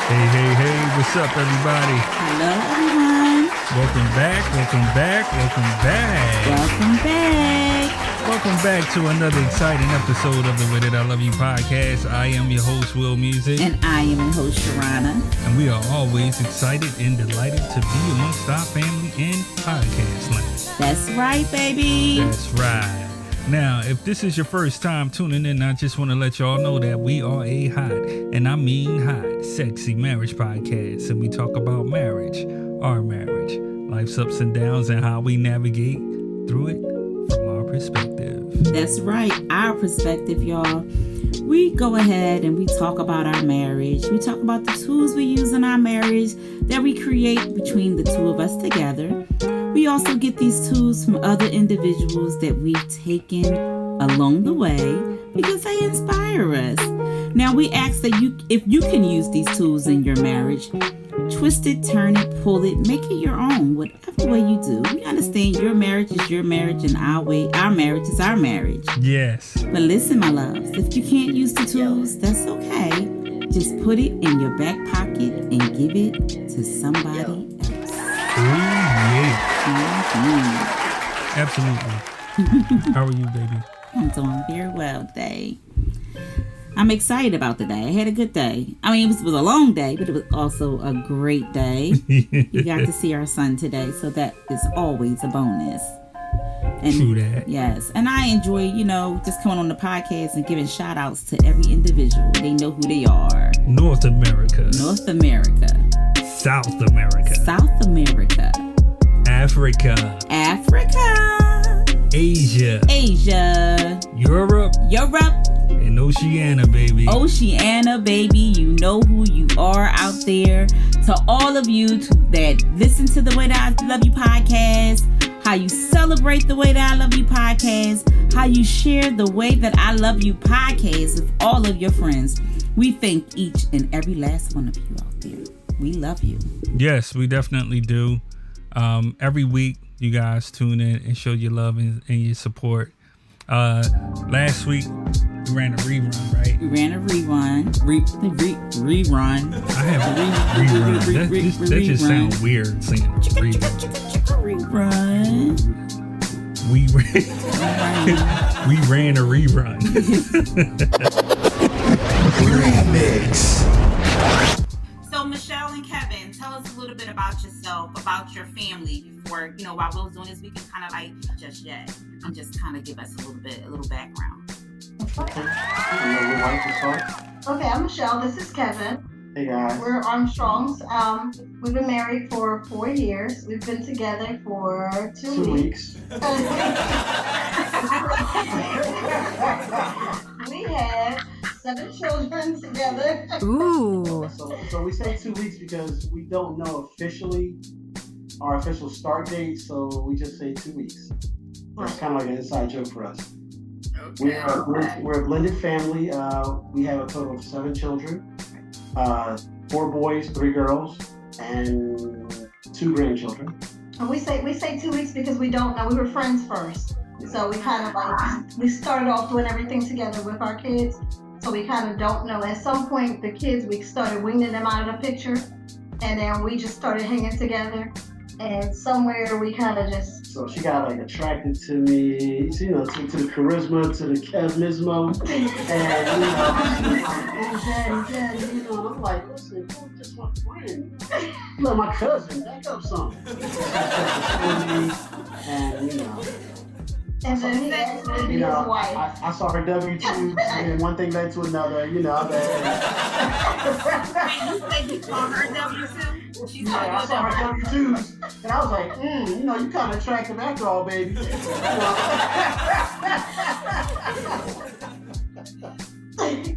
Hey, hey, hey, what's up, everybody? Hello, everyone. Welcome back. Welcome back to another exciting episode of the With It I Love You podcast. I am your host, Will Music. And I am your host, Sharana. And we are always excited and delighted to be amongst our family in podcast land. That's right, baby. That's right. Now, if this is your first time tuning in, I just want to let y'all know that we are a hot, and I mean hot, sexy marriage podcast. And we talk about marriage, our marriage, life's ups and downs, and how we navigate through it from our perspective. That's right, our perspective, y'all. We go ahead and we talk about our marriage. We talk about the tools we use in our marriage that we create between the two of us together. We also get these tools from other individuals that we've taken along the way because they inspire us. Now we ask that if you can use these tools in your marriage, twist it, turn it, pull it, make it your own, whatever way you do. We understand your marriage is your marriage and our marriage is our marriage. Yes. But listen, my loves, if you can't use the tools, that's okay. Just put it in your back pocket and give it to somebody else. Oh, yeah. Mm-hmm. Absolutely. How are you, baby? I'm doing very well today. I'm excited about the day. I had a good day. I mean, it was a long day, but it was also a great day. You got to see our son today, so that is always a bonus. And, true that. Yes. And I enjoy, just coming on the podcast and giving shout outs to every individual. They know who they are. North America. South America. Africa. Asia. Europe. And Oceania, baby. You know who you are out there. To all of you that listen to the Way That I Love You podcast, how you celebrate the Way That I Love You podcast, how you share the Way That I Love You podcast with all of your friends. We thank each and every last one of you out there. We love you. Yes, we definitely do. Every week, you guys tune in and show your love and your support. Last week, we ran a rerun, right? We ran a rerun. Rerun. I have a rerun. That just sounds weird saying rerun. We ran a rerun. Remix. So Michele and Kevin, tell us a little bit about yourself, about your family before, while Will's doing this, we can kind of just kind of give us a little background. Okay, I'm Michele. This is Kevin. Hey guys. We're Armstrongs. We've been married for 4 years. We've been together for 2 weeks. We had 7 children together. Ooh. So we say 2 weeks because we don't know officially our official start date, so we just say 2 weeks. It's kind of like an inside joke for us. Okay. We're a blended family. We have a total of 7 children, 4 boys, 3 girls, and 2 grandchildren. And we say 2 weeks because we don't know. We were friends first, so we kind of we started off doing everything together with our kids. So we kind of don't know. At some point, the kids, we started winging them out of the picture, and then we just started hanging together. And somewhere we kind of just... So she got attracted to me, to the charisma, to the charismo. And, Daddy, I'm like, listen, you're just my friend. You love my cousin, back up some. And then he asked me to be his wife. I saw her W-2s, and one thing led to another, You said you saw her W-2? I saw her W-2s, and I was like, you kind of attractive after all, baby.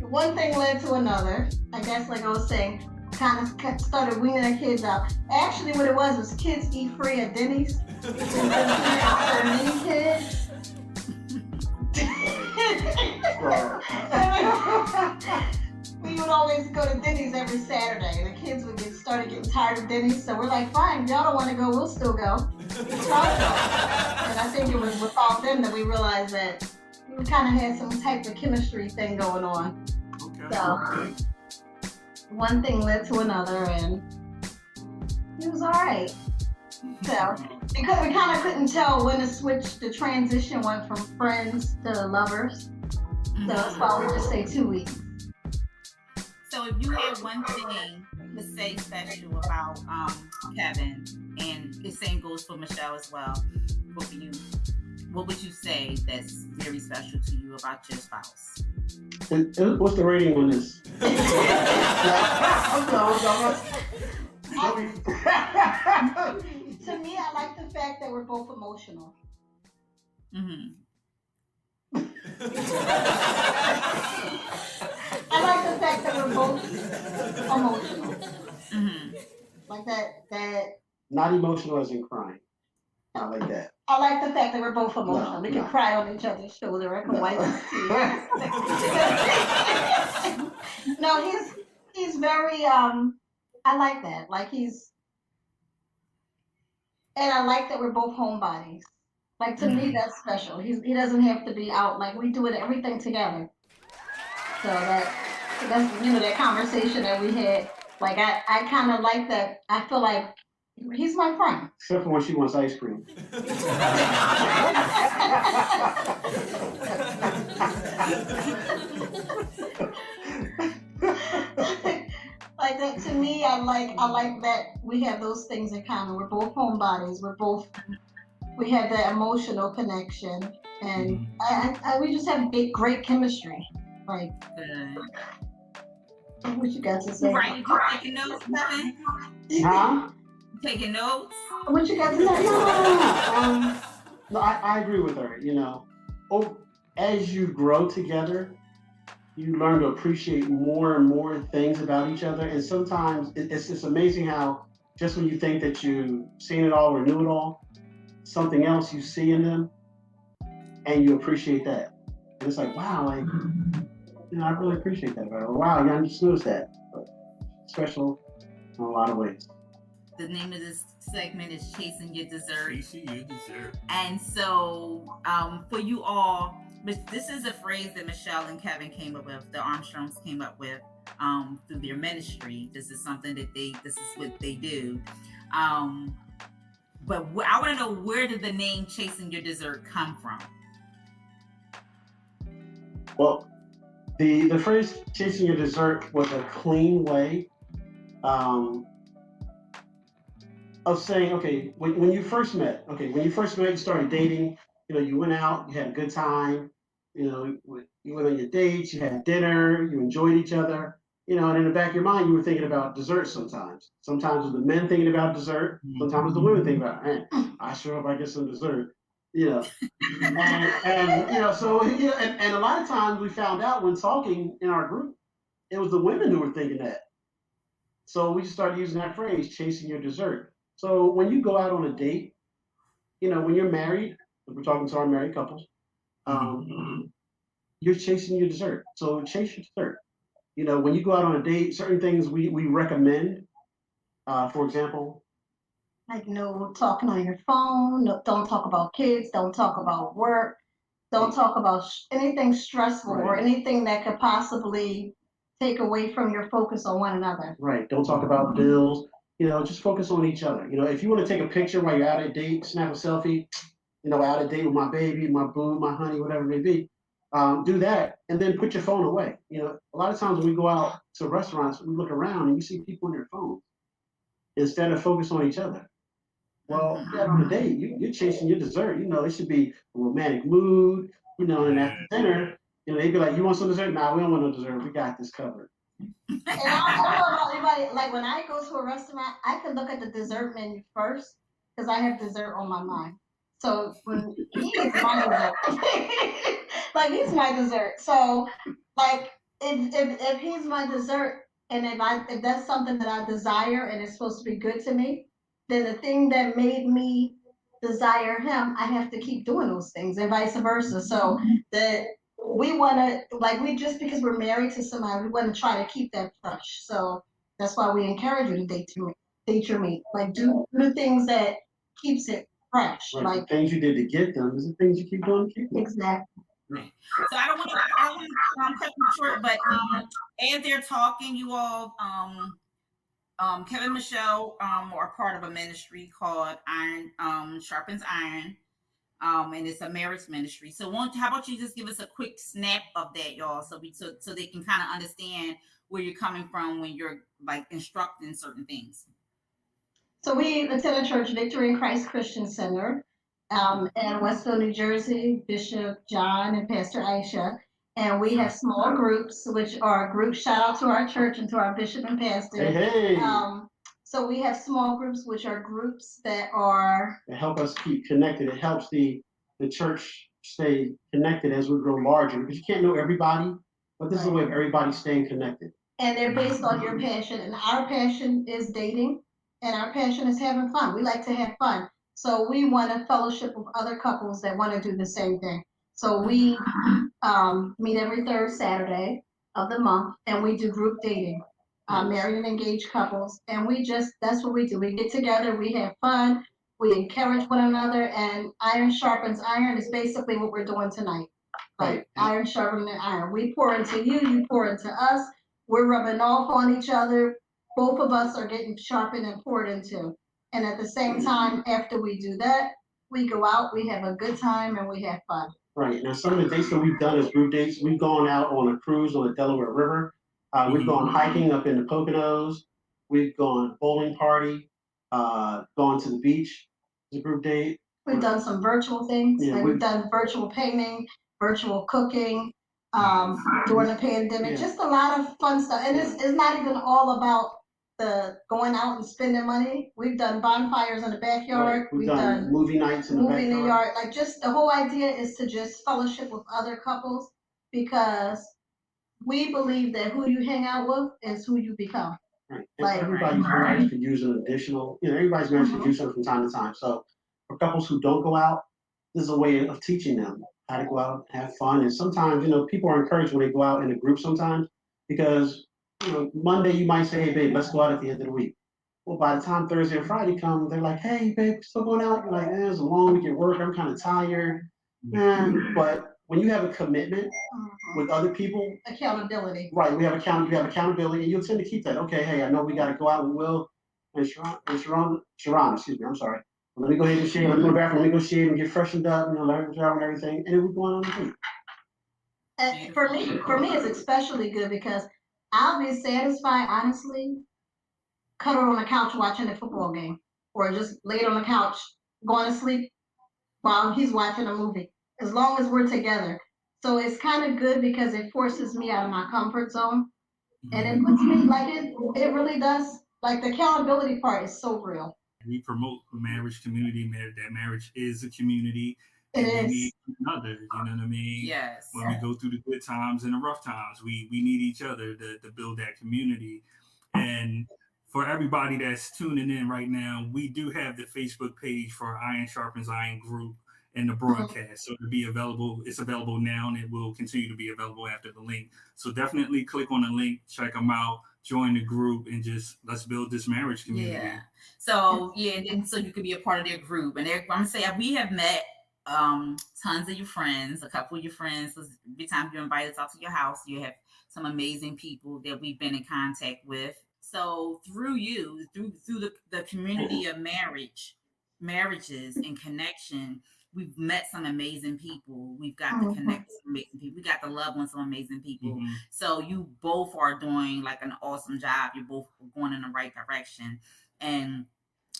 One thing led to another. I guess, like I was saying, kind of started weaning our kids out. Actually, what it was kids eat free at Denny's. For mini kids. We would always go to Denny's every Saturday, and the kids would started getting tired of Denny's, so we're like, fine, if y'all don't want to go, we'll still go. And I think it was without them that we realized that we kind of had some type of chemistry thing going on. Okay. So, one thing led to another, and it was all right. So because we kind of couldn't tell when to switch. The transition went from friends to lovers. So that's why we just say 2 weeks. So if you had one thing to say special about Kevin, and the same goes for Michele as well, what would you say that's very special to you about your spouse? What's the rating on this? To me, I like the fact that we're both emotional. I like the fact that we're both emotional. Like that. Not emotional as in crying. I like that. I like the fact that we're both emotional. We can cry on each other's shoulder. I can wipe his tears. No, he's very I like that. Like and I like that we're both homebodies. Like to me, that's special. He doesn't have to be out. Like we do everything together. So that's that conversation that we had. Like I kind of like that. I feel like he's my friend. Except for when she wants ice cream. Like that to me, I like that we have those things in common. We're both homebodies. We have that emotional connection, and we just have great chemistry. Like, what you got to say? Right, you taking notes, Kevin? Huh? Taking notes? What you got to say? No, I agree with her. As you grow together, you learn to appreciate more and more things about each other. And sometimes it's amazing how just when you think that you've seen it all or knew it all, something else you see in them and you appreciate that. And it's like, wow, I really appreciate that. Or, wow, I just noticed that. But special in a lot of ways. The name of this segment is Chasing Your Dessert. Chasing Your Dessert. And so for you all, this is a phrase that Michele and Kevin came up with, the Armstrongs came up with through their ministry. This is something that this is what they do. But I want to know, where did the name Chasing Your Dessert come from? Well, the phrase Chasing Your Dessert was a clean way of saying, okay, when you first met, you started dating, you went out, you had a good time, you went on your dates, you had dinner, you enjoyed each other, and in the back of your mind, you were thinking about dessert sometimes. Sometimes it was the men thinking about dessert, sometimes it was the women thinking about, man, I sure hope I get some dessert, and a lot of times we found out when talking in our group, it was the women who were thinking that. So we just started using that phrase, chasing your dessert. So when you go out on a date, when you're married, if we're talking to our married couples, you're chasing your dessert. So chase your dessert. When you go out on a date, certain things we recommend, for example. Like no talking on your phone, don't talk about kids, don't talk about work, don't talk about anything stressful or anything that could possibly take away from your focus on one another. Right. Don't talk about bills. Just focus on each other. If you want to take a picture while you're out at a date, snap a selfie, out at a date with my baby, my boo, my honey, whatever it may be, do that and then put your phone away. A lot of times when we go out to restaurants, we look around and you see people on their phones instead of focus on each other. Well, on a date, you're chasing your dessert. It should be a romantic mood, and after dinner, they'd be like, you want some dessert? Nah, we don't want no dessert. We got this covered. And I don't know about anybody, like when I go to a restaurant, I can look at the dessert menu first because I have dessert on my mind. So when he's my dessert, like he's my dessert. So like if he's my dessert and if that's something that I desire and it's supposed to be good to me, then the thing that made me desire him, I have to keep doing those things and vice versa. So that we want to, just because we're married to somebody, we want to try to keep that fresh. So that's why we encourage you to date your mate. Like do the things that keeps it fresh. Like the things you did to get them is the things you keep doing to keep them. Exactly. Right. So I don't want to cut you short, but as they're talking, you all, Kevin and Michele are part of a ministry called Iron Sharpens Iron. And it's a marriage ministry. So how about you just give us a quick snap of that, y'all, so they can kind of understand where you're coming from when you're like instructing certain things. So we attend a church, Victory in Christ Christian Center, in Westville, New Jersey, Bishop John and Pastor Aisha. And we have small groups, which are groups, shout out to our church and to our bishop and pastor. Hey. So we have small groups, which are groups that help us keep connected. It helps the church stay connected as we grow larger, because you can't know everybody, but this is a way of everybody staying connected. And they're based on your passion, and our passion is dating, and our passion is having fun. We like to have fun. So we want to fellowship with other couples that want to do the same thing. So we meet every third Saturday of the month, and we do group dating. Married and engaged couples, and that's what we do. We get together, we have fun, we encourage one another, and iron sharpens iron is basically what we're doing tonight. Like iron sharpening iron. We pour into you, you pour into us, we're rubbing off on each other, both of us are getting sharpened and poured into. And at the same time, after we do that, we go out, we have a good time, and we have fun. Right. Now, some of the dates that we've done as group dates, we've gone out on a cruise on the Delaware River. We've gone hiking up in the Poconos. We've gone bowling party, gone to the beach as a group date. We've done some virtual things. Yeah, we've done virtual painting, virtual cooking during the pandemic. Yeah. Just a lot of fun stuff. And it's not even all about the going out and spending money. We've done bonfires in the backyard. Right. We've done movie nights in the backyard. Like, just the whole idea is to just fellowship with other couples, because we believe that who you hang out with is who you become. Right. Like, everybody's marriage could use an additional, everybody's marriage could do something from time to time. So for couples who don't go out, this is a way of teaching them how to go out and have fun. And sometimes, people are encouraged when they go out in a group sometimes, because, Monday you might say, hey, babe, let's go out at the end of the week. Well, by the time Thursday or Friday come, they're like, hey, babe, still going out? You're like, it's a long week at work. I'm kind of tired. But when you have a commitment with other people, accountability. Right, you have accountability, and you'll tend to keep that. Okay, hey, I know we got to go out with Will and Sharon, excuse me, I'm sorry. Let me go ahead and shave. Let me go to the bathroom. Let me go shave and get freshened up, learn the job and everything, and then we're going on the date. And for me, it's especially good because I'll be satisfied, honestly, cuddled on the couch watching a football game, or just laid on the couch going to sleep while he's watching a movie, as long as we're together. So it's kind of good because it forces me out of my comfort zone, and it puts me, like, it really does. Like, the accountability part is so real. We promote a marriage community, that marriage is a community. It is. We need each other, you know what I mean? Yes. When we go through the good times and the rough times, we need each other to build that community. And for everybody that's tuning in right now, we do have the Facebook page for our Iron Sharpens Iron group and the broadcast. So it'll be available. It's available now, and it will continue to be available after the link. So definitely click on the link, check them out, join the group, and just let's build this marriage community. Yeah. So and so you can be a part of their group. And I'm gonna say we have met tons of your friends, a couple of your friends. Every time you're invited out to your house, you have some amazing people that we've been in contact with. So through you, through the community of marriages and connection, we've met some amazing people. We've got to connect with some amazing people. We got to love on some amazing people. Mm-hmm. So you both are doing like an awesome job. You're both going in the right direction. And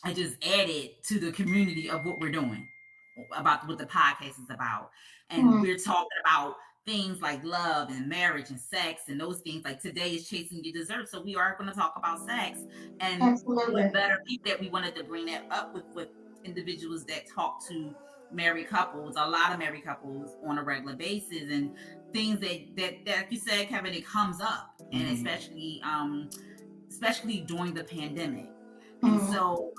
I just added to the community of what we're doing, about what the podcast is about. And we're talking about things like love and marriage and sex and those things. Like today is Chasing Your Dessert. So we are going to talk about sex. And it better be that we wanted to bring that up with individuals that talk to married couples, a lot of married couples on a regular basis, and things that like you said, Kevin, it comes up, and especially during the pandemic. And so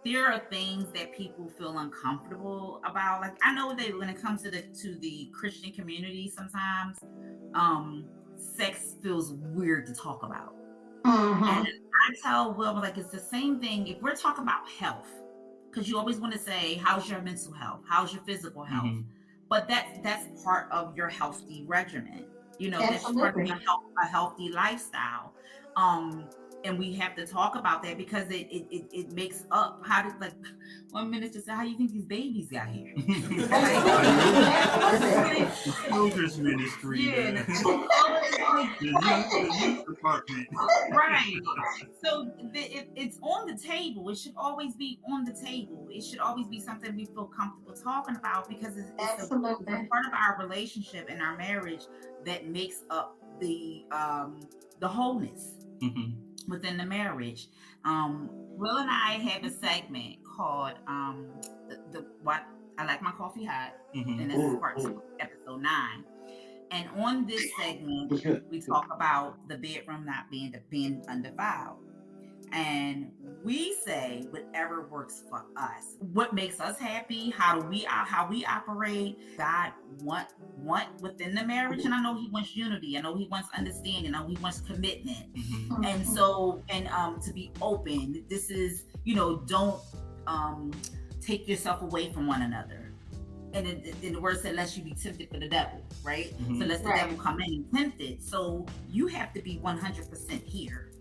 there are things that people feel uncomfortable about. Like, I know that when it comes to the Christian community, sometimes sex feels weird to talk about. And I tell Will, like, it's the same thing if we're talking about health, because you always want to say, how's your mental health? How's your physical health? but that's part of your healthy regimen. That's part of Absolutely. a healthy lifestyle. Um, and we have to talk about that because it makes up how did like one minute to say how you think these babies got here. Children's ministry. Yeah, The youth department. right. So it's on the table. It should always be on the table. It should always be something we feel comfortable talking about because it's a part of our relationship and our marriage that makes up the wholeness within the marriage. Will and I have a segment called the what I like my coffee hot, and this is part 2, episode 9. And on this segment, we talk about the bedroom not being undefiled. And we say whatever works for us, what makes us happy, how we operate. God want within the marriage, and I know He wants unity. I know He wants understanding. I know He wants commitment. And so, and to be open. This is, don't take yourself away from one another. And in the word said, lest you be tempted for the devil, right? So lest the devil come in and tempt it. So you have to be 100% here.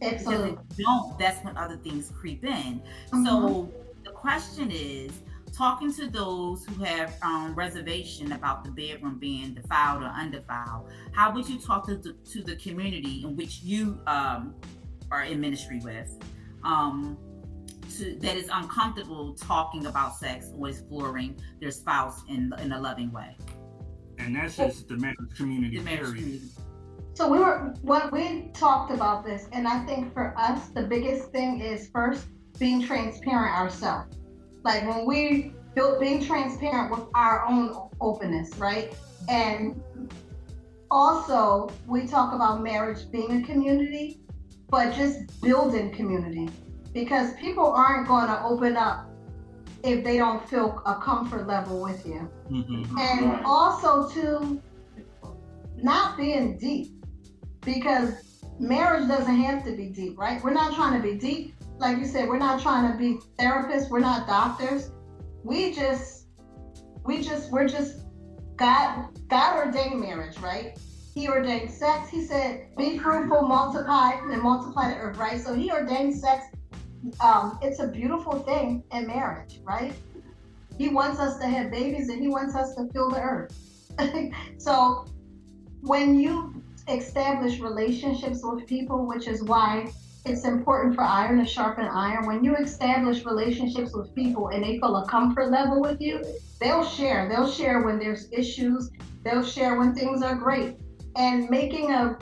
Absolutely. Because if you don't, that's when other things creep in. So the question is, talking to those who have reservation about the bedroom being defiled or undefiled, how would you talk to the community in which you are in ministry with, that is uncomfortable talking about sex or exploring their spouse in a loving way? And that's just the marriage community. So we talked about this, and I think for us the biggest thing is first being transparent ourselves. Like when we being transparent with our own openness, right? And also we talk about marriage being a community, but just building community, because people aren't going to open up if they don't feel a comfort level with you. And also to not being deep. Because marriage doesn't have to be deep, right? We're not trying to be deep. Like you said, we're not trying to be therapists. We're not doctors. We're just God ordained marriage, right? He ordained sex. He said, be fruitful, multiply, and multiply the earth, right? So He ordained sex. It's a beautiful thing in marriage, right? He wants us to have babies and He wants us to fill the earth. So when you establish relationships with people, which is why it's important for iron to sharpen iron. When you establish relationships with people and they feel a comfort level with you, they'll share when there's issues, they'll share when things are great, and making an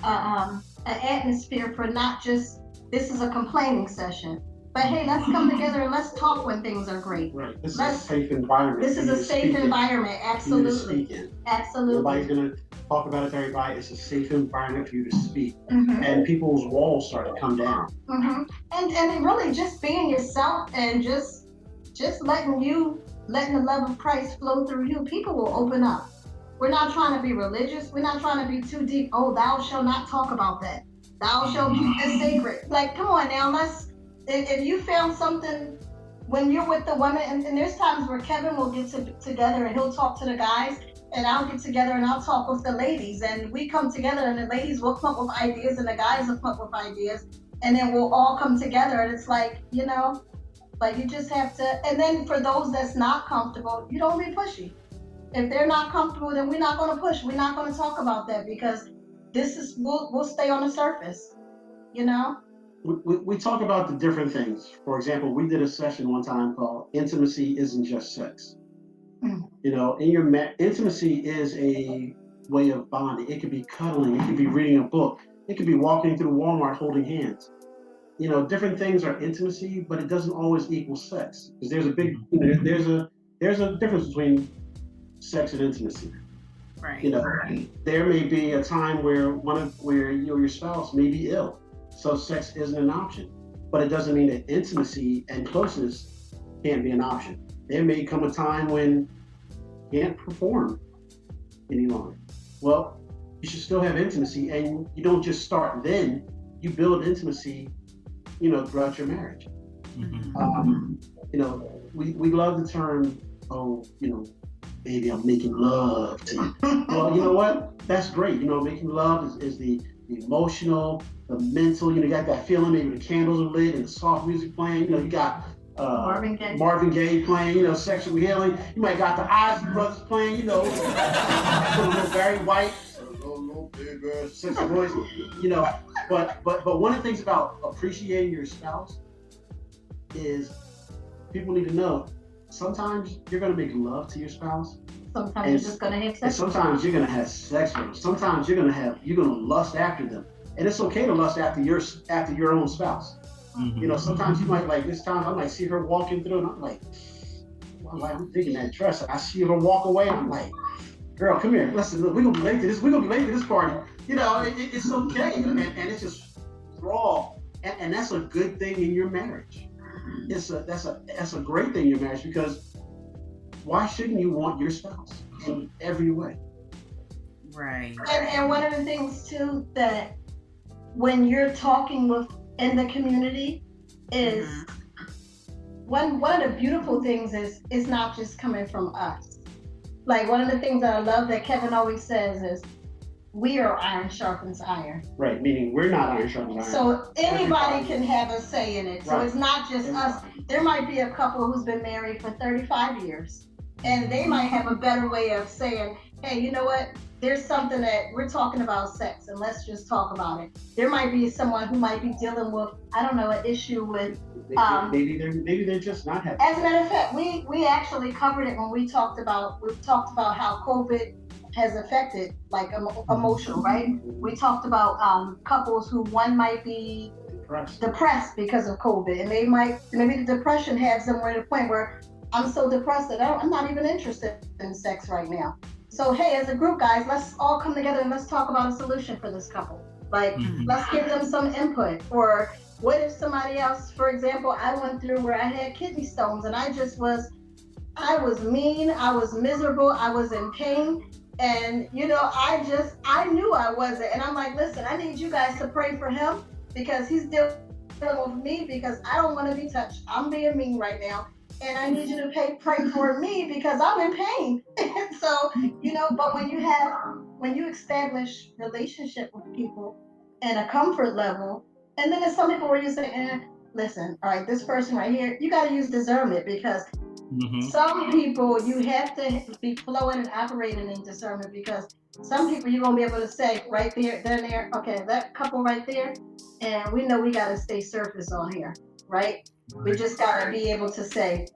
atmosphere for not just this is a complaining session, but hey, let's come together and let's talk when things are great. Right. This is a safe environment. This is a safe environment. Absolutely. Absolutely. Nobody's gonna talk about it to everybody. It's a safe environment for you to speak, and people's walls start to come down. And really just being yourself and just letting the love of Christ flow through you. People will open up. We're not trying to be religious. We're not trying to be too deep. Oh, thou shalt not talk about that. Thou shalt keep this sacred. Like, come on now, if you found something when you're with the women, and there's times where Kevin will get together and he'll talk to the guys, and I'll get together and I'll talk with the ladies, and we come together and the ladies will come up with ideas and the guys will come up with ideas, and then we'll all come together, and it's like, but you just have to, and then for those that's not comfortable, you don't be pushy. If they're not comfortable, then we're not going to push. We're not going to talk about that because we'll stay on the surface, We talk about the different things. For example, we did a session one time called Intimacy Isn't Just Sex. Intimacy is a way of bonding. It could be cuddling. It could be reading a book. It could be walking through Walmart holding hands. Different things are intimacy, but it doesn't always equal sex. Because there's a big, there's a difference between sex and intimacy. Right. There may be a time where your spouse may be ill, so sex isn't an option. But it doesn't mean that intimacy and closeness can't be an option. There may come a time when you can't perform any longer. Well, you should still have intimacy, and you don't just start then. You build intimacy, throughout your marriage. We love the term, baby, I'm making love to you. Well, you know what? That's great. You know, making love is the emotional, the mental. You know, you got that feeling. Maybe the candles are lit and the soft music playing. You know, you got Marvin Gaye playing. You know, sexual healing. You might got the Ozzy Brothers playing. You know, a little Barry White, a little bigger, sexy voice. You know, but one of the things about appreciating your spouse is people need to know. Sometimes you're gonna make love to your spouse. Sometimes you're just gonna have sex. And sometimes you're gonna have sex with them. Sometimes you're gonna lust after them, and it's okay to lust after your own spouse. Mm-hmm. You know, sometimes you might like this time. I might see her walking through, and I'm like, I'm thinking that dress. I see her walk away, and I'm like, girl, come here. Listen, look, we're gonna be late to this. We're gonna be late to this party. You know, it's okay, and it's just raw, and that's a good thing in your marriage. That's a great thing in your marriage, because why shouldn't you want your spouse in every way? Right. And one of the things too, that when you're talking in the community is one of the beautiful things is it's not just coming from us. Like, one of the things that I love that Kevin always says is, we are iron sharpens iron. Right, meaning we're not iron sharpens iron. So anybody can have a say in it. So it's not just us. There might be a couple who's been married for 35 years, and they might have a better way of saying, hey, you know what? There's something that we're talking about sex, and let's just talk about it. There might be someone who might be dealing with, I don't know, an issue with maybe they're just not happy. As a matter of fact, we actually covered it when we talked about how COVID has affected, like, emotional, right? We talked about couples who one might be depressed because of COVID, and maybe the depression has them at a point where I'm so depressed that I'm not even interested in sex right now. So hey, as a group, guys, let's all come together and let's talk about a solution for this couple. Like, let's give them some input. Or what if somebody else, for example, I went through where I had kidney stones, and I was mean, I was miserable, I was in pain. And, you know, I knew I wasn't. And I'm like, listen, I need you guys to pray for him, because he's dealing with me, because I don't want to be touched. I'm being mean right now. And I need you to pray for me, because I'm in pain. So, you know, but when you establish relationship with people and a comfort level, and then there's some people where you say, listen, all right, this person right here, you got to use discernment, because some people you have to be flowing and operating in discernment, because some people you're going to be able to say right there, okay, that couple right there, and we know we got to stay surface on here, right? We just got to be able to say,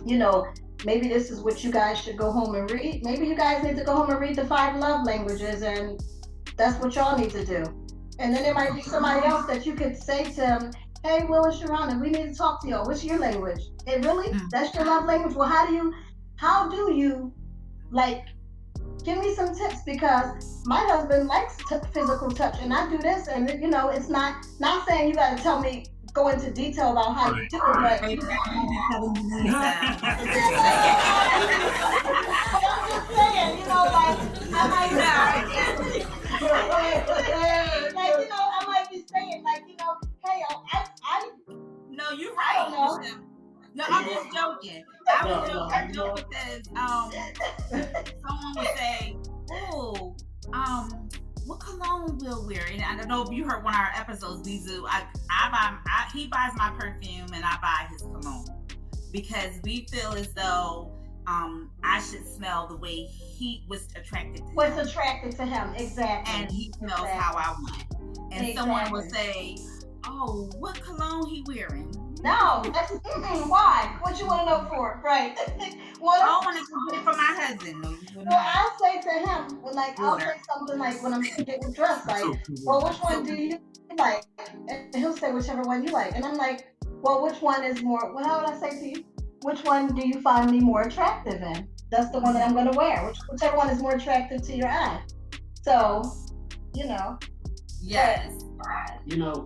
you know, maybe this is what you guys should go home and read. Maybe you guys need to go home and read the 5 love languages, and that's what y'all need to do. And then there might be somebody else that you could say to them, hey, Will and Sharonda, we need to talk to y'all. What's your language? Really? That's your love language? Well, how do you, like, give me some tips, because my husband likes physical touch, and I do this, and, you know, it's not saying you got to tell me, go into detail about how you do it, but I'm just saying, you know, like, I might be saying, like, you know, hey, I no, you're right. No, I'm just joking. I'm joking because someone would say, "Oh, what cologne will wear?" And I don't know if you heard one of our episodes. We do. He buys my perfume and I buy his cologne, because we feel as though I should smell the way he was attracted to. What's attracted to him, exactly. And he smells how I want. And someone would say, "Oh, what cologne he wearing?" No, that's why? What you want to know for, right? I want to get it for my husband. No, I'll say to him, I'll say something like, when I'm getting dressed, like, well, which one do you like? And he'll say whichever one you like. And I'm like, well, which one is more, how would I say to you? Which one do you find me more attractive in? That's the one that I'm going to wear. Whichever one is more attractive to your eye. So, you know. Yes. You know,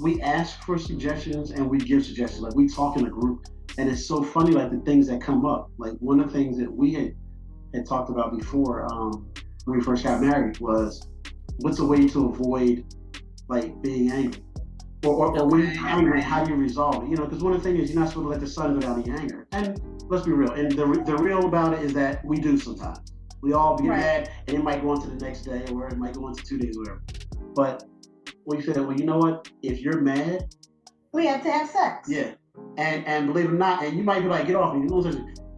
we ask for suggestions and we give suggestions. Like, we talk in a group, and it's so funny, like, the things that come up. Like, one of the things that we had talked about before when we first got married was, what's a way to avoid, like, being angry? Or when you're angry, how do you resolve it? You know, because one of the things is, you're not supposed to let the sun go down in your anger. And let's be real. And the real about it is that we do sometimes. We all get Right. mad, and it might go on to the next day, or it might go on to 2 days, whatever. But we said, well, you know what? If you're mad, We have to have sex. yeah. And believe it or not, and you might be like, get off me,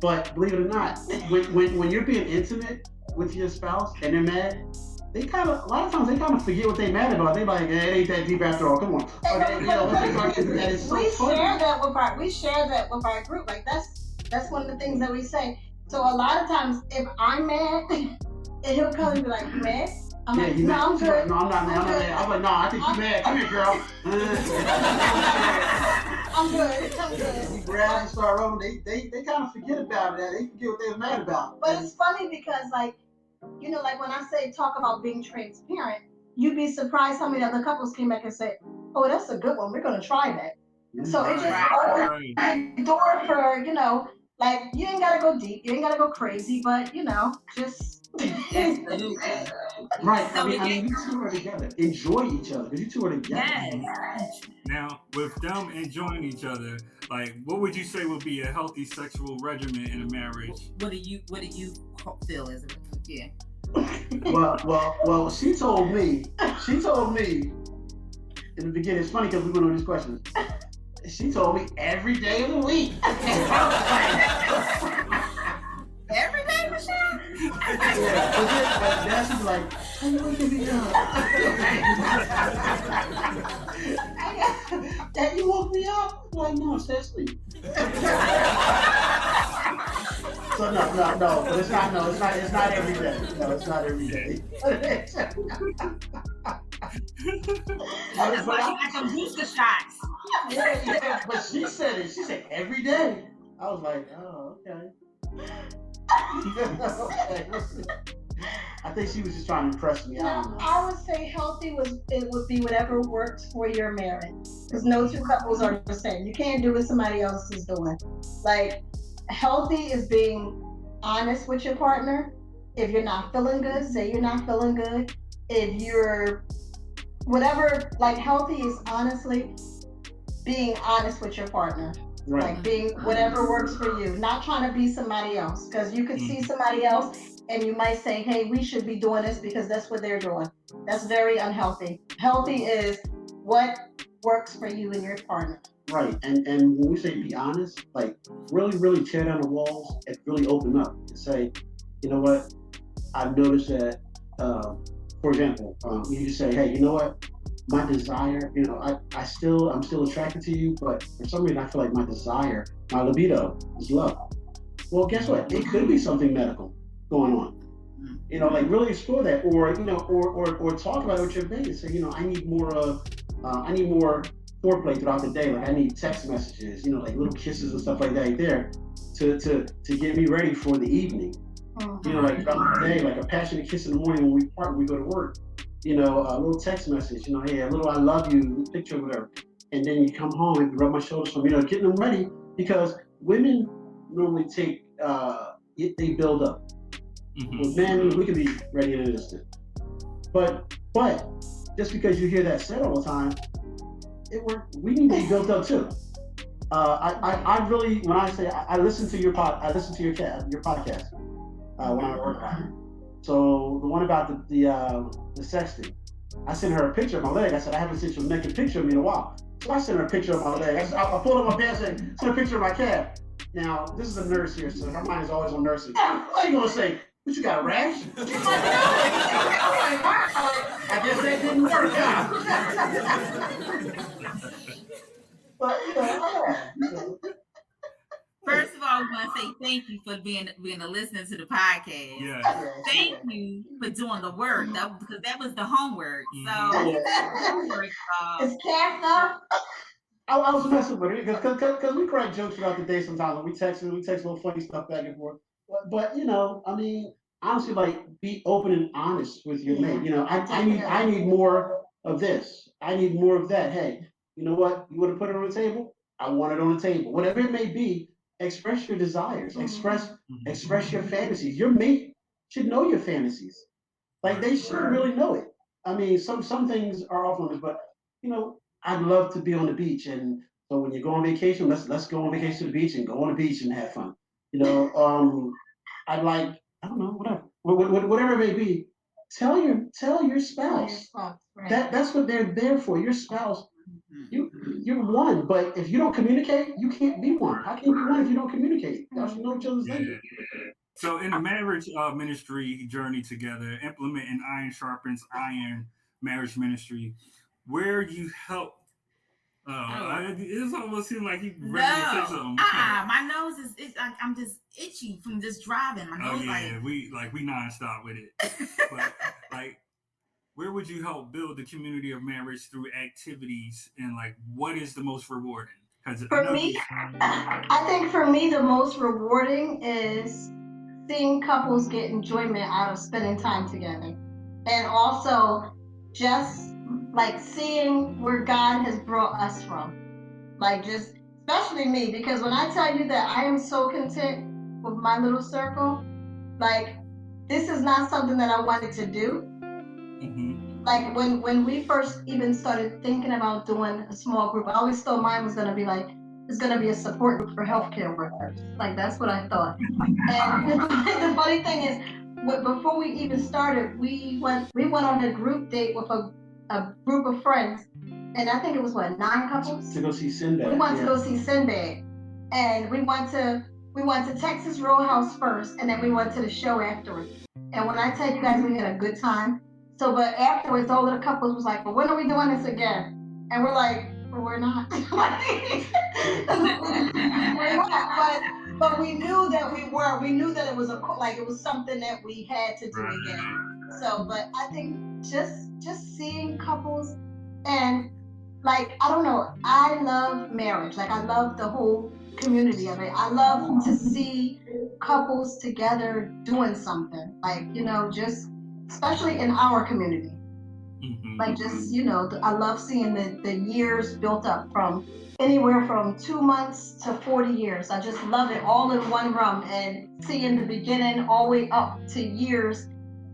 but believe it or not, when you're being intimate with your spouse and they're mad, they kind of, a lot of times they kind of forget what they mad about. They like, it ain't that deep after all. Come on. And it's so we funny. share that with our group. Like that's one of the things that we say. So a lot of times, if I'm mad, and he'll come and be like, "You mad?" I'm like, "No, I'm good." No, I'm not mad. I'm not mad. I'm like, no, I think you mad. Come here, girl. I'm good. I'm good. You grab and start rubbing. They kind of forget about it. They forget what they were mad about. But it's funny because, like, you know, like when I say talk about being transparent, you'd be surprised how many other couples came back and said, "Oh, that's a good one. We're gonna try that." So it just opens the door for, you know, like you ain't gotta go deep, you ain't gotta go crazy, but you know, just Right. I mean, you two are together. Enjoy each other because you two are together. Yes. Now, with them enjoying each other, like, what would you say would be a healthy sexual regimen in a marriage? What do you feel as a yeah? Well, she told me in the beginning. It's funny because we went on these questions. She told me every day of the week. Every day, Michele? Yeah, but now she's like, how you waking me up? Dad, you woke me up? I'm like, no, I stay asleep. So no, but it's not every day. No, it's not every day. That's why she got them booster shots. Yeah, but she said it. She said every day. I was like, oh, okay. I think she was just trying to impress me. I would say healthy would be whatever works for your marriage. Because no two couples are the same. You can't do what somebody else is doing. Like, healthy is being honest with your partner. If you're not feeling good, say you're not feeling good. If you're whatever, like healthy is honestly being honest with your partner. Right. Like being whatever works for you, not trying to be somebody else, because you could see somebody else and you might say, hey, we should be doing this because that's what they're doing. That's very unhealthy. Healthy is what works for you and your partner. Right. And when we say be honest, like really tear down the walls and really open up and say, you know what, I've noticed that, for example, you say, hey, you know what, my desire, you know, I'm still attracted to you, but for some reason I feel like my desire, my libido is low. Well, guess what? It could be something medical going on. You know, like really explore that, or you know, or talk about it with your mate and say, you know, I need more foreplay throughout the day. Like I need text messages, you know, like little kisses and stuff like that there to get me ready for the evening. You know, like throughout the day, like a passionate kiss in the morning when we part, when we go to work. You know, a little text message, you know, hey, a little I love you, picture, whatever. And then you come home and rub my shoulders from, you know, getting them ready, because women normally take, they build up. With men, we can be ready in an instant. But just because you hear that said all the time, we need to be built up too. I really, when I say, I listen to your podcast when I work on it. So the one about the sexting, I sent her a picture of my leg. I said, I haven't sent you a naked picture of me in a while. So I sent her a picture of my leg. I pulled up my pants and sent a picture of my calf. Now, this is a nurse here, so her mind is always on nursing. What are you going to say? But you got a rash? She's like, no. I guess that didn't work out. But, you know. First of all, we want to say thank you for being a listener to the podcast. Yeah. Thank you for doing the work, because that was the homework. So It's calf up. I was messing with it because we crack jokes throughout the day sometimes. We text little funny stuff back and forth. But you know, I mean, honestly, like be open and honest with your mate. You know, I need more of this. I need more of that. Hey, you know what? You want to put it on the table? I want it on the table. Whatever it may be, express your desires. Express your fantasies. Your mate should know your fantasies. Like they should really know it. I mean, some things are off limits, but you know, I'd love to be on the beach, and so when you go on vacation, let's go on vacation to the beach and go on the beach and have fun. You know, I like, I don't know, whatever it may be. Tell your spouse. Right. That's what they're there for. Your spouse, Mhm. you're one. But if you don't communicate, you can't be one. How can you be one if you don't communicate? Y'all should know each other's language. So in the marriage ministry journey together, implementing iron sharpens iron marriage ministry, where you help. It's almost seems like you ready to say something. My nose is I'm just itchy from just driving. My nose we nonstop with it. But like, where would you help build the community of marriage through activities, and like, what is the most rewarding? Because For me, I think for me the most rewarding is seeing couples get enjoyment out of spending time together, and also just like seeing where God has brought us from. Like just especially me, because when I tell you that I am so content with my little circle, like this is not something that I wanted to do. Like when we first even started thinking about doing a small group, I always thought mine was gonna be like it's gonna be a support group for healthcare workers. Like that's what I thought. And the funny thing is, before we even started, we went on a group date with a group of friends, and I think it was what 9 couples to go see Sinbad. We went to go see Sinbad, and we went to Texas Roadhouse first, and then we went to the show afterwards. And when I tell you guys, we had a good time. So, but afterwards, all of the couples was like, "Well, when are we doing this again?" And we're like, "Well, we're not." We're not. But we knew that we were. We knew that it was it was something that we had to do again. So, but I think just seeing couples and like I don't know, I love marriage. Like I love the whole community of it. I love to see couples together doing something. Like, just especially in our community. Like just, I love seeing the years built up from anywhere from 2 months to 40 years. I just love it all in one room and seeing the beginning all the way up to years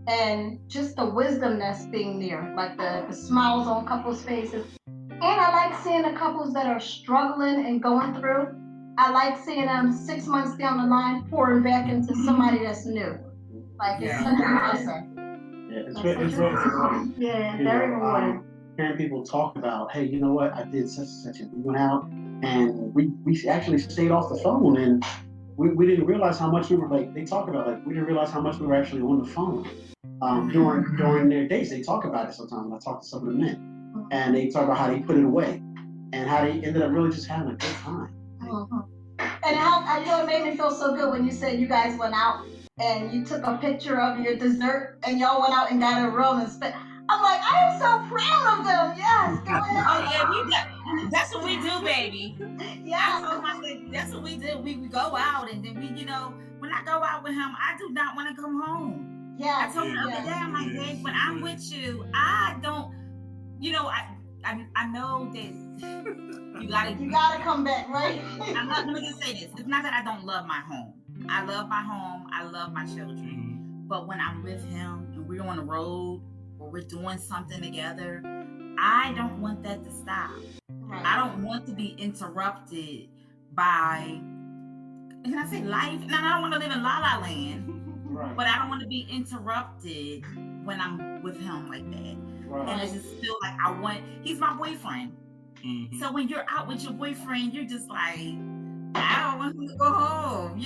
and just the wisdom that's being there, like the smiles on couples' faces. And I like seeing the couples that are struggling and going through. I like seeing them 6 months down the line pouring back into somebody that's new. Like it's such a blessing. It's rewarding. Yeah, very rewarding. Hearing people talk about, hey, you know what, I did such and such, and we went out and we actually stayed off the phone, and we didn't realize how much we were they talk about we didn't realize how much we were actually on the phone during their dates. They talk about it sometimes. When I talk to some of the men, and they talk about how they put it away and how they ended up really just having a good time. And how it made me feel so good when you said you guys went out and you took a picture of your dessert and y'all went out and got a room and spent. I'm like, I am so proud of them. Yes, go ahead. Oh yeah, that's what we do, baby. Yeah, that's what we do. We go out and then when I go out with him, I do not want to come home. Yeah, I told him the other day, I'm like, babe, when I'm with you, I don't. I know that you gotta come back, right? Let me just say this. It's not that I don't love my home. I love my home. I love my children. But when I'm with him and we're on the road or we're doing something together, I don't want that to stop. Right. I don't want to be interrupted by, can I say life? And I don't want to live in La La Land, right. But I don't want to be interrupted when I'm with him like that. Right. And I just feel like he's my boyfriend. Mm-hmm. So when you're out with your boyfriend, you're just like, I don't want him to go home,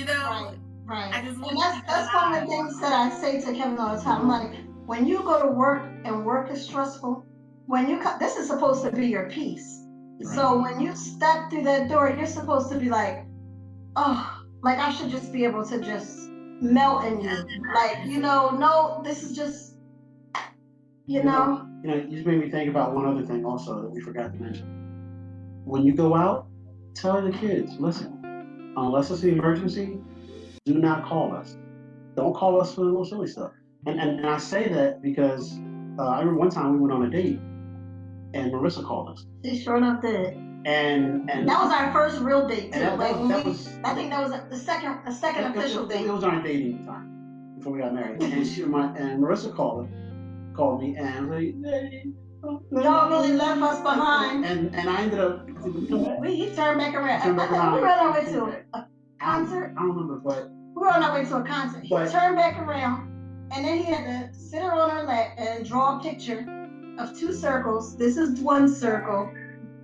Right. I just that's one of the things that I say to Kevin all the time. I'm like, when you go to work and work is stressful, when you come, this is supposed to be your peace. Right. So when you step through that door, you're supposed to be like, oh, like I should just be able to just melt in you. Like, no, this is just, you just made me think about one other thing also that we forgot to mention. When you go out, tell the kids, listen, unless it's an emergency, do not call us. Don't call us for the little silly stuff. And I say that because I remember one time we went on a date and Marissa called us. She sure enough did. And that was our first real date too. I think that was the second official date. It was our dating time before we got married. And Marissa called me and was like, hey, y'all really left us behind. And I ended up. He turned back around. We ran our way to it. concert. I don't remember, but we were on our way to a concert. He turned back around, and then he had to sit her on her lap and draw a picture of 2 circles. This is one circle.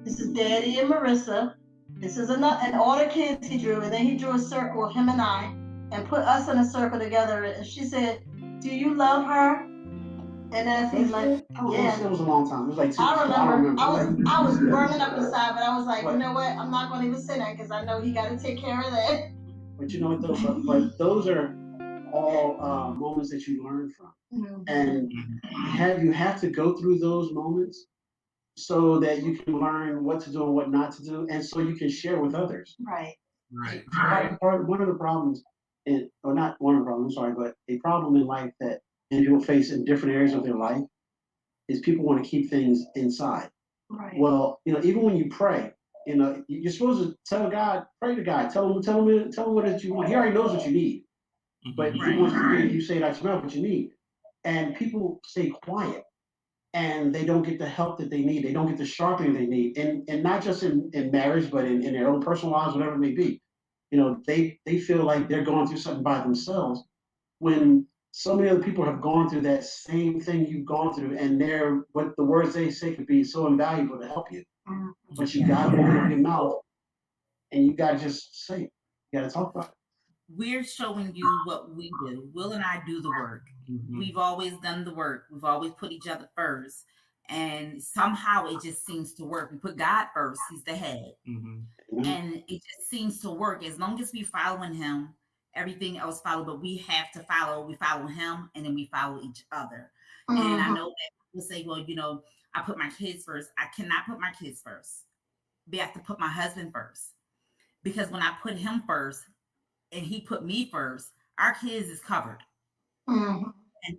This is Daddy and Marissa. This is another, and all the kids he drew, and then he drew a circle of him and I, and put us in a circle together. And she said, "Do you love her?" And then he's like, "Yeah." It was a long time. It was like 2 I remember. I was burning up inside, but I was like, you know what? I'm not going to even say that because I know he got to take care of that. But you know what, though? But those are all moments that you learn from, and you have to go through those moments so that you can learn what to do and what not to do, and so you can share with others. Right. One of the problems, or not one of the problems, I'm sorry, but a problem in life that people face in different areas of their life is people want to keep things inside. Right. Well, even when you pray, you're supposed to tell God, pray to God, tell him what it is you want. He already knows what you need, but he wants to hear you say it out your mouth what you need. And people stay quiet, and they don't get the help that they need. They don't get the sharpening they need, and not just in marriage, but in their own personal lives, whatever it may be. They feel like they're going through something by themselves when so many other people have gone through that same thing you've gone through, and what the words they say could be so invaluable to help you. But you gotta open up your mouth, and you gotta just say it. You gotta talk about it. We're showing you what we do. Will and I do the work. We've always done the work. We've always put each other first. And somehow it just seems to work. We put God first. He's the head. And it just seems to work. As long as we following him, everything else follow. But we have to follow. We follow him, and then we follow each other. And I know that people say, well, I put my kids first. I cannot put my kids first. We have to put my husband first. Because when I put him first, and he put me first, our kids is covered. And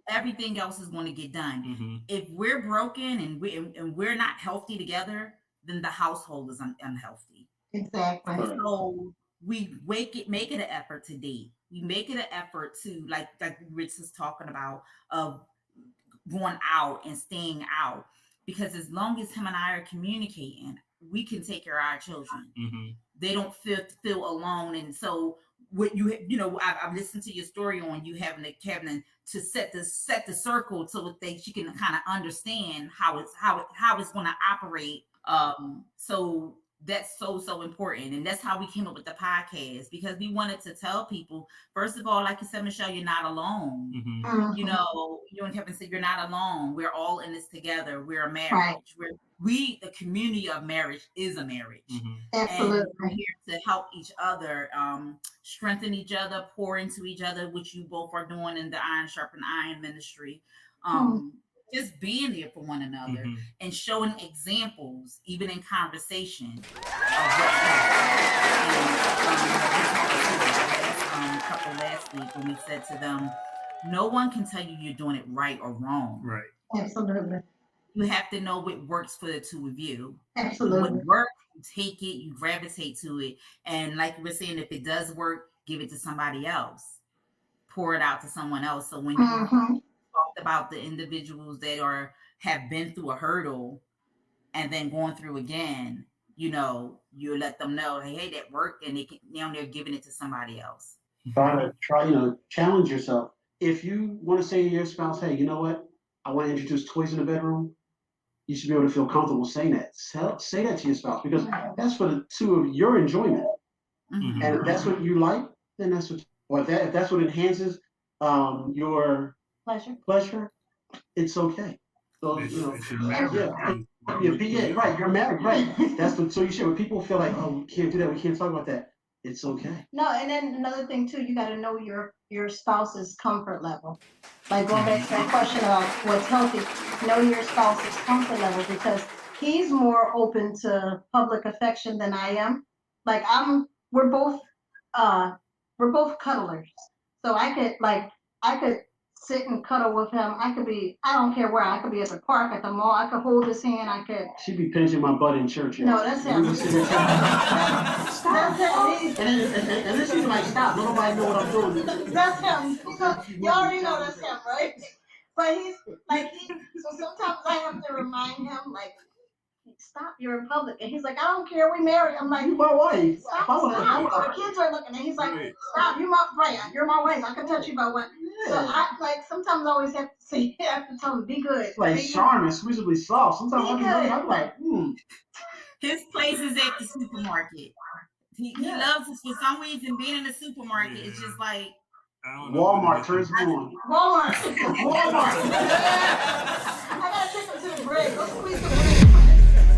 everything else is going to get done. If we're broken and we're not healthy together, then the household is unhealthy. Exactly. So we make it an effort to date. We make it an effort to, like Rich is talking about, of going out and staying out. Because as long as him and I are communicating, we can take care of our children. They don't feel alone. And so what I've listened to your story on you having a cabinet to set the circle so that she can kind of understand how it's going to operate. So that's so important. And that's how we came up with the podcast, because we wanted to tell people, first of all, like you said, Michele, you're not alone. You and Kevin said, you're not alone. We're all in this together. We're a marriage. Right. The community of marriage is a marriage. Absolutely. And we're here to help each other, strengthen each other, pour into each other, which you both are doing in the Iron Sharpen Iron ministry. Just being there for one another and showing examples, even in conversation, of what's happening. Last week when we said to them, no one can tell you you're doing it right or wrong. Right. Absolutely. You have to know what works for the two of you. Absolutely. What works, you take it, you gravitate to it. And like we were saying, if it does work, give it to somebody else. Pour it out to someone else. So when you talked about the individuals that have been through a hurdle and then going through again, you let them know, hey, that worked, and they're giving it to somebody else. Try, challenge yourself. If you want to say to your spouse, hey, you know what? I want to introduce toys in the bedroom. You should be able to feel comfortable saying that. Say that to your spouse, because that's for the two of your enjoyment. And if that's what you like, then that's what. Or if that's what enhances your pleasure, it's okay. So right. You're married, right? That's so you should. When people feel like, oh, we can't do that, we can't talk about that. It's okay. No, and then another thing too, you got to know your spouse's comfort level. Like going back to that question about what's healthy, know your spouse's comfort level, because he's more open to public affection than I am. Like we're both cuddlers, so I could sit and cuddle with him. I don't care where. I could be at the park, at the mall. I could hold his hand. She'd be pinching my butt in church. No, that's him. Stop. And then she's like, stop. Nobody know what I'm doing. That's him. You already know that's him, right? But he's like, so sometimes I have to remind him, like, stop, you're in public. And he's like, I don't care, we married. I'm like, You my wife. stop, stop. The kids are looking, and he's like, stop, you're my wife. I can touch you by what. So I like sometimes I always have to say, I have to tell him, be good. It's like charm and squeezably soft. Sometimes I'm like, His place is at the supermarket. He loves it for some reason. Being in the supermarket is just like Walmart turns him on. Walmart. I gotta take him to the break. Go squeeze the break.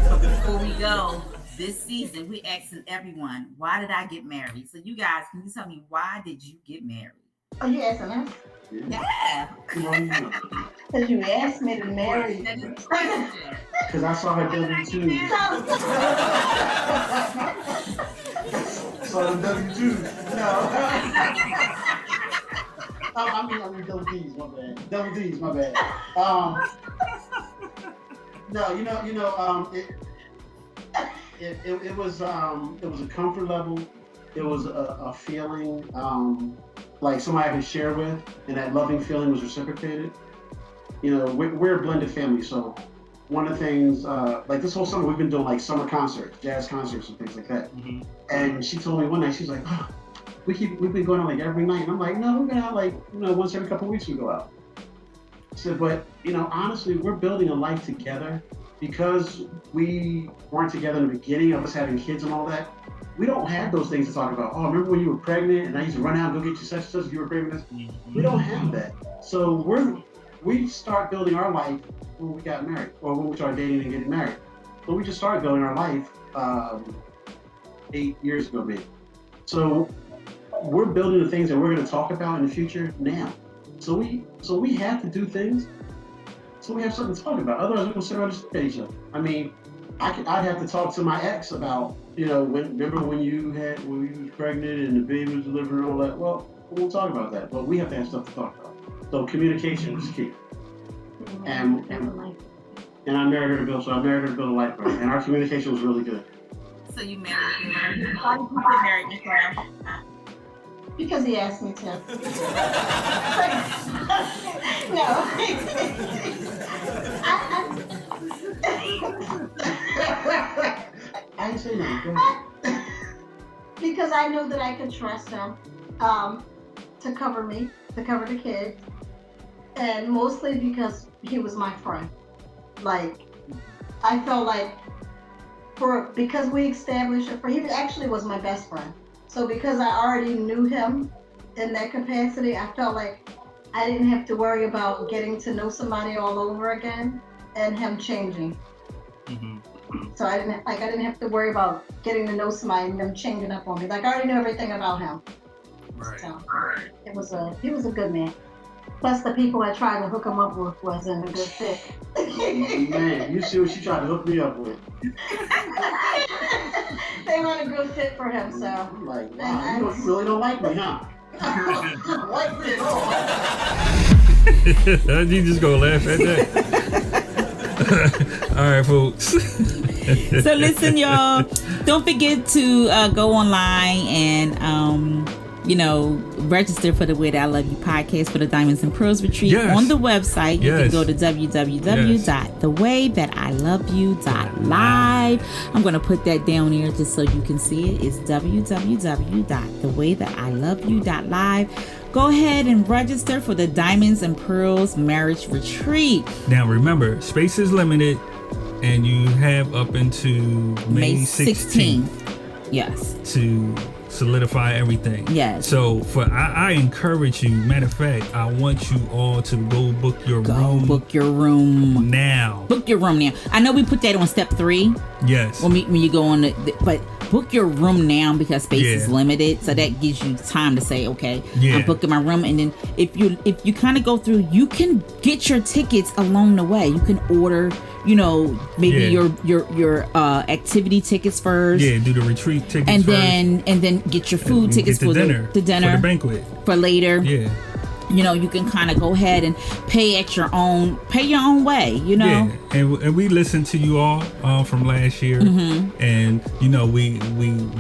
So before we go, this season we asking everyone, why did I get married? So you guys, can you tell me, why did you get married? Oh, you asking us? Yeah. Because you asked me to marry. Because I saw her W-2. Saw the W-2. No. I mean double D's, my bad. Double D's, my bad. No, it was a comfort level. It was a feeling like somebody I could share with, and that loving feeling was reciprocated. You know, we're a blended family, so one of the things, like this whole summer, we've been doing like summer concerts, jazz concerts, and things like that. Mm-hmm. And she told me one night, she's like, oh, we've been going out like every night. And I'm like, no, we're going out like, once every couple of weeks we go out. I said, but, honestly, we're building a life together because we weren't together in the beginning of us having kids and all that. We don't have those things to talk about. Oh, remember when you were pregnant and I used to run out and go get you such and such if you were pregnant? Mm-hmm. We don't have that. So we start building our life when we got married, or when we started dating and getting married. So we just started building our life 8 years ago, maybe. So we're building the things that we're going to talk about in the future now. So we have to do things so we have something to talk about. Otherwise, we're going to sit around and stare at each other. I mean, I'd have to talk to my ex about, remember when you were pregnant and the baby was delivered and all that? Well, we'll talk about that, but we have to have stuff to talk about. So communication is key. And I married her to build, a life, right? And our communication was really good. So you married her? Why did you get married, Michele? Because he asked me to. No. I didn't say nothing. Go ahead. Because I knew that I could trust him to cover me, to cover the kids, and mostly because he was my friend. Like, I felt like because we established he actually was my best friend. So because I already knew him in that capacity, I felt like I didn't have to worry about getting to know somebody all over again and him changing. Mm-hmm. So I didn't have to worry about getting to know somebody and them changing up on me. Like, I already knew everything about him. Right. So he was a good man. Plus the people I tried to hook him up with wasn't a good fit. Man, you see what she tried to hook me up with. They weren't a good fit for him, so. I'm like, wow, you really don't like me, huh? Like me at all. You just gonna laugh at that? All right, folks. So listen, y'all, don't forget to go online and register for the Way That I Love You podcast for the Diamonds and Pearls retreat on the website. You can go to www.thewaythatIloveYou.live. I'm going to put that down here just so you can see it. It's www.thewaythatIloveYou.live. Go ahead and register for the Diamonds and Pearls marriage retreat. Now remember, space is limited and you have up into May 16th. Yes. To solidify everything. Yes. So I encourage you, matter of fact, I want you all to go book your room. Book your room now. Book your room now. I know we put that on step 3. Yes. When you go on but book your room now because space is limited. So that gives you time to say, okay, I'm booking my room. And then if you kind of go through, you can get your tickets along the way. You can order, maybe your activity tickets first. Yeah, do the retreat tickets and first. And then get your food tickets for the dinner. For the banquet. For later. Yeah. You can kind of go ahead and pay your own way, Yeah, and we listened to you all from last year, and we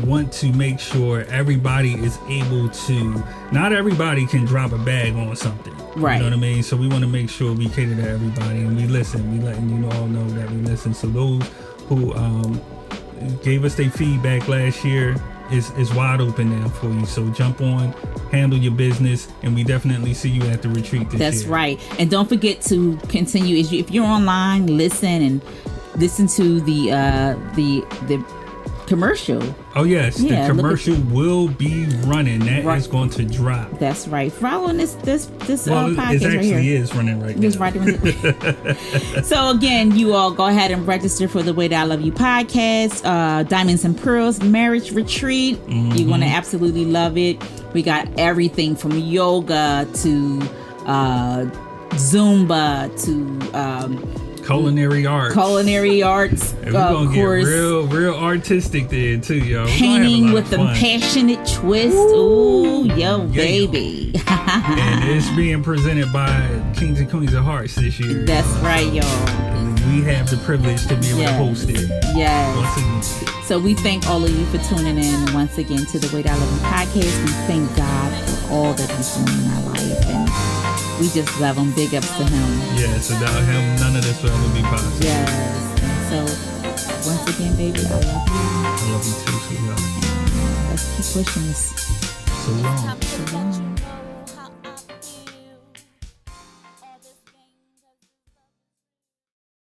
want to make sure everybody is able to. Not everybody can drop a bag on something, right? You know what I mean? So we want to make sure we cater to everybody, and we listen. We letting you all know that we listen. So those who gave us their feedback last year is wide open now for you. So jump on, handle your business, and we definitely see you at the retreat this year. That's right. And don't forget to continue. If you're online, listen to the commercial. Oh yes, Yeah, the commercial will be running. That is going to drop. That's right. Following this podcast it actually right here. is running right now. It's right. So again, you all go ahead and register for the Way That I Love You podcast, Diamonds and Pearls Marriage Retreat. You're going to absolutely love it. We got everything from yoga to Zumba to culinary arts. And we're gonna get real artistic there too, yo. Painting with a passionate twist. Ooh, yo, baby. And it's being presented by Kings and Queens of Hearts this year. That's right, y'all. And we have the privilege to be able to host it. Yes. Once again. So we thank all of you for tuning in once again to the Way That I Love You podcast. We thank God for all that He's doing in our life, and we just love Him. Big ups to Him. Yes, without Him, none of this would ever be possible. Yes. And so once again, baby, I love you. I love you too, sweetheart. Let's keep pushing this. So long.